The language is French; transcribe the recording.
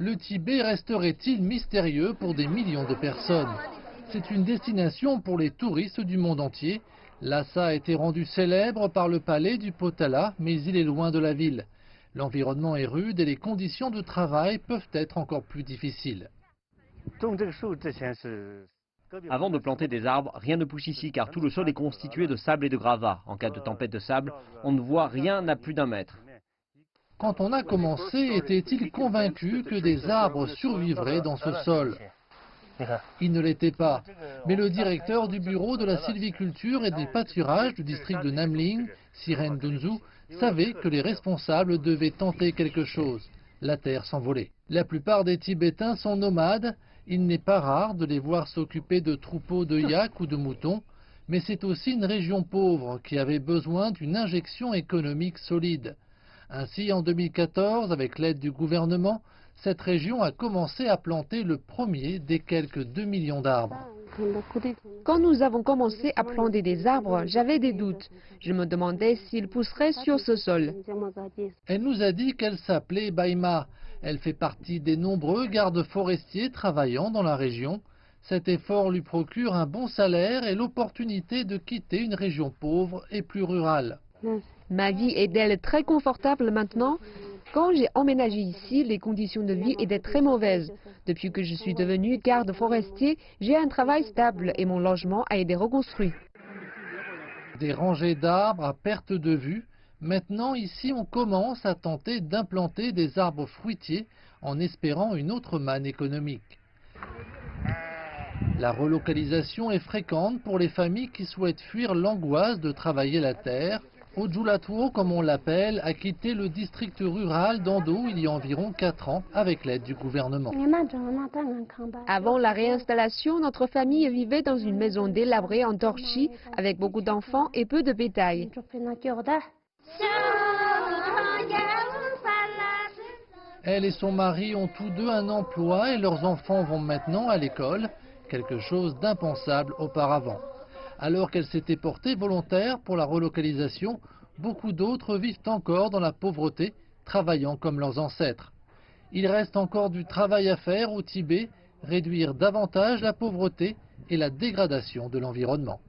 Le Tibet resterait-il mystérieux pour des millions de personnes? C'est une destination pour les touristes du monde entier. Lhasa a été rendu célèbre par le palais du Potala, mais il est loin de la ville. L'environnement est rude et les conditions de travail peuvent être encore plus difficiles. Avant de planter des arbres, rien ne pousse ici car tout le sol est constitué de sable et de gravats. En cas de tempête de sable, on ne voit rien à plus d'1 mètre. Quand on a commencé, était-il convaincu que des arbres survivraient dans ce sol? Il ne l'était pas. Mais le directeur du bureau de la sylviculture et des pâturages du district de Namling, Siren Dunzu, savait que les responsables devaient tenter quelque chose. La terre s'envolait. La plupart des Tibétains sont nomades. Il n'est pas rare de les voir s'occuper de troupeaux de yaks ou de moutons. Mais c'est aussi une région pauvre qui avait besoin d'une injection économique solide. Ainsi, en 2014, avec l'aide du gouvernement, cette région a commencé à planter le premier des quelques 2 millions d'arbres. Quand nous avons commencé à planter des arbres, j'avais des doutes. Je me demandais s'ils pousseraient sur ce sol. Elle nous a dit qu'elle s'appelait Baima. Elle fait partie des nombreux gardes forestiers travaillant dans la région. Cet effort lui procure un bon salaire et l'opportunité de quitter une région pauvre et plus rurale. Ma vie est-elle très confortable maintenant? Quand j'ai emménagé ici, les conditions de vie étaient très mauvaises. Depuis que je suis devenu garde forestier, j'ai un travail stable et mon logement a été reconstruit. Des rangées d'arbres à perte de vue. Maintenant, ici, on commence à tenter d'implanter des arbres fruitiers en espérant une autre manne économique. La relocalisation est fréquente pour les familles qui souhaitent fuir l'angoisse de travailler la terre. Ojulatuo, comme on l'appelle, a quitté le district rural d'Ando il y a environ 4 ans avec l'aide du gouvernement. Avant la réinstallation, notre famille vivait dans une maison délabrée en torchis avec beaucoup d'enfants et peu de bétail. Elle et son mari ont tous deux un emploi et leurs enfants vont maintenant à l'école, quelque chose d'impensable auparavant. Alors qu'elle s'était portée volontaire pour la relocalisation, beaucoup d'autres vivent encore dans la pauvreté, travaillant comme leurs ancêtres. Il reste encore du travail à faire au Tibet, réduire davantage la pauvreté et la dégradation de l'environnement.